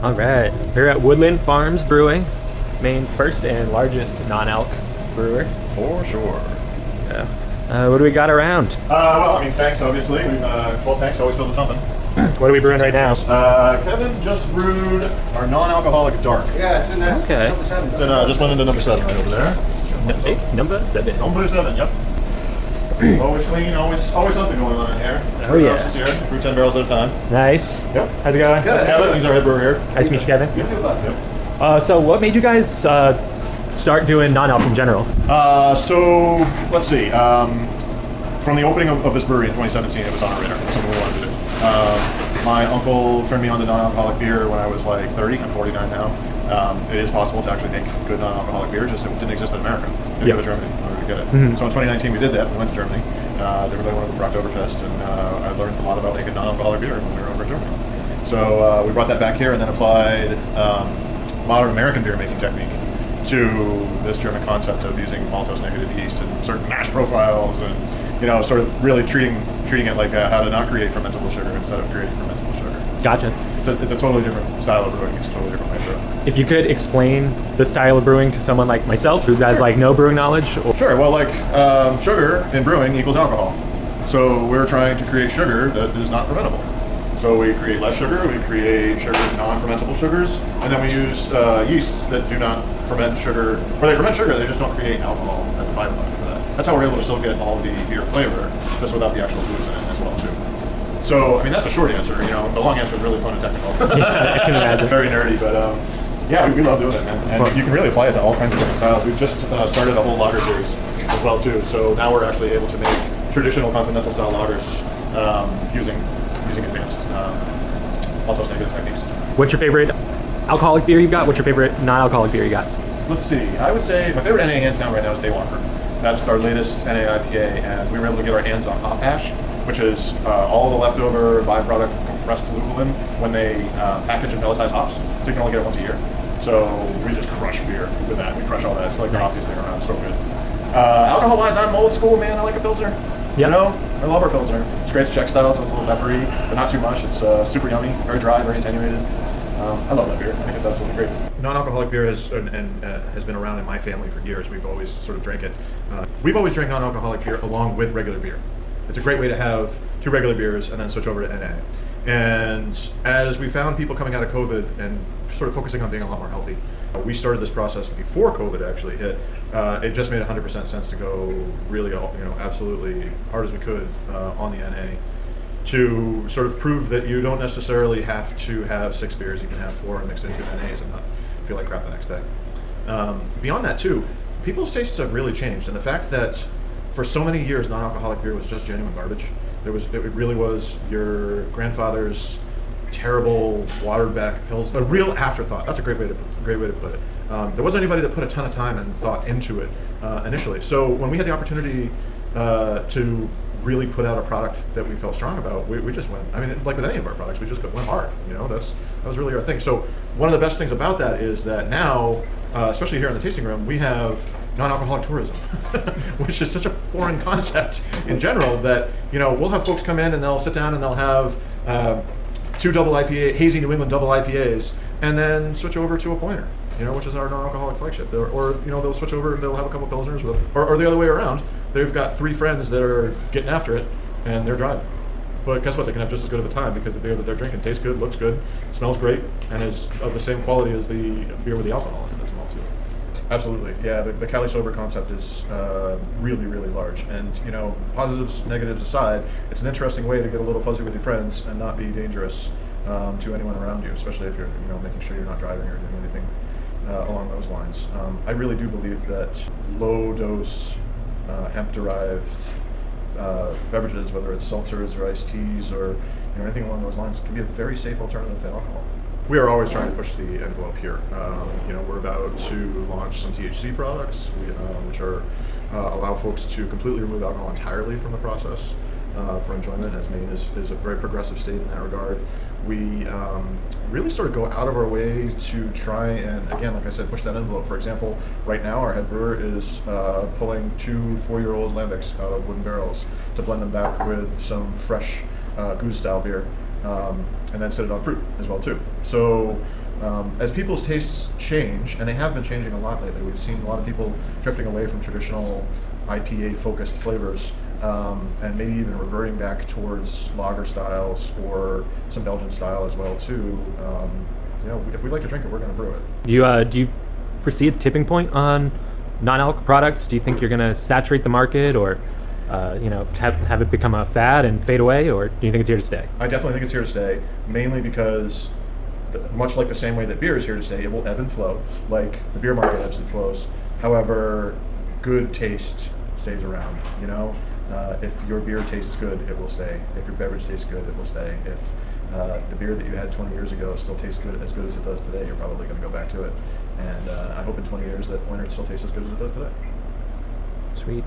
All right, we're at Woodland Farms Brewing, Maine's first and largest non-alc brewer. For sure. Yeah. What do we got around? Well, I mean, tanks, obviously. We've 12 tanks, always filled with something. What are we brewing right now? Kevin just brewed our non-alcoholic dark. Yeah, it's in there. Okay. So, just went into number 7 right over there. Number 7. Number 7, yep. Always clean, always something going on in here. Oh, yeah. Is here. Brew 10 barrels at a time. Nice. Yep. How's it going? That's Kevin, he's our head brewer here. Nice to meet you, Kevin. You too, bud. Yep. So what made you guys start doing non-alc in general? So, let's see. From the opening of this brewery in 2017, it was on our radar. It's something we wanted to do. My uncle turned me on to non-alcoholic beer when I was like 30. I'm 49 now. It is possible to actually make good non-alcoholic beer, just it didn't exist in America. You had to go to Germany in order to get it. So in 2019 we did that. We went to Germany. They were doing one of the Oktoberfest, and I learned a lot about making non-alcoholic beer when we were over in Germany. So we brought that back here and then applied modern American beer making technique to this German concept of using maltose negative yeast and certain mash profiles, and sort of really treating it like how to not create fermentable sugar instead of creating fermentable sugar. Gotcha. It's a totally different style of brewing. It's a totally different way to brew. If you could explain the style of brewing to someone like myself who has like no brewing knowledge. Sure. Well, like sugar in brewing equals alcohol. So we're trying to create sugar that is not fermentable. So we create less sugar, we create sugar non-fermentable sugars, and then we use yeasts that do not ferment sugar, or they ferment sugar, they just don't create alcohol as a byproduct for that. That's how we're able to still get all the beer flavor, just without the actual booze in it as well too. So, I mean, that's the short answer. The long answer is really fun and technical. Yeah, I can imagine. Very nerdy, but yeah, we love doing it, man. And you can really apply it to all kinds of different styles. We've just started a whole lager series as well too. So now we're actually able to make traditional continental style lagers using advanced maltose negative techniques. What's your favorite alcoholic beer you've got? What's your favorite non-alcoholic beer you got? Let's see. I would say my favorite NA hands down right now is Day Walker. That's our latest NA IPA, and we were able to get our hands on hop ash, which is all the leftover byproduct compressed Woodland when they package and pelletize hops. So you can only get it once a year. So we just crush beer with that. We crush all that. It's like the hoppiest thing around. It's so good. Alcohol-wise, I'm old school, man. I like a Pilsner. Yep. I love our Pilsner. It's great. It's Czech style, so it's a little peppery, but not too much. It's super yummy, very dry, very attenuated. I love that beer. I think it's absolutely great. Non-alcoholic beer has been around in my family for years. We've always sort of drank it. We've always drank non-alcoholic beer along with regular beer. It's a great way to have 2 regular beers and then switch over to NA. And as we found people coming out of COVID and sort of focusing on being a lot more healthy, we started this process before COVID actually hit. It just made 100% sense to go really, absolutely hard as we could on the NA to sort of prove that you don't necessarily have to have 6 beers. You can have 4 and mix into NAs and not feel like crap the next day. Beyond that too, people's tastes have really changed, and the fact that for so many years non-alcoholic beer was just genuine garbage. It really was your grandfather's terrible watered back pills, a real afterthought. That's a great way to put it. There wasn't anybody that put a ton of time and thought into it initially. So when we had the opportunity to really put out a product that we felt strong about, we just went. I mean, like with any of our products, we just went hard. That was really our thing. So one of the best things about that is that now, especially here in the tasting room, we have non-alcoholic tourism, which is such a foreign concept in general that we'll have folks come in and they'll sit down and they'll have 2 double IPA, hazy New England double IPAs, and then switch over to a Pointer, which is our non-alcoholic flagship. Or they'll switch over and they'll have a couple Pilsners, or the other way around. They've got 3 friends that are getting after it, and they're driving. But guess what? They can have just as good of a time because the beer that they're drinking tastes good, looks good, smells great, and is of the same quality as the beer with the alcohol in it as well too. Absolutely, yeah. The Cali Sober concept is really, really large, and positives, negatives aside, it's an interesting way to get a little fuzzy with your friends and not be dangerous to anyone around you, especially if you're making sure you're not driving or doing anything along those lines. I really do believe that low dose hemp-derived beverages, whether it's seltzers or iced teas or anything along those lines, can be a very safe alternative to alcohol. We are always trying to push the envelope here. We're about to launch some THC products, which allow folks to completely remove alcohol entirely from the process for enjoyment, as Maine is a very progressive state in that regard. We really sort of go out of our way to try and, again, like I said, push that envelope. For example, right now our head brewer is pulling 2 4-year-old lambics out of wooden barrels to blend them back with some fresh goose style beer. And then set it on fruit as well too. So As people's tastes change, and they have been changing a lot lately, we've seen a lot of people drifting away from traditional IPA-focused flavors, and maybe even reverting back towards lager styles or some Belgian style as well too. If we like to drink it, we're going to brew it. Do you foresee a tipping point on non-alc products? Do you think you're going to saturate the market, or have it become a fad and fade away, or do you think it's here to stay? I definitely think it's here to stay, mainly because much like the same way that beer is here to stay, it will ebb and flow, like the beer market ebbs and flows. However, good taste stays around. If your beer tastes good, it will stay. If your beverage tastes good, it will stay. If the beer that you had 20 years ago still tastes good as it does today, you're probably going to go back to it. And I hope in 20 years that winter still tastes as good as it does today. Sweet.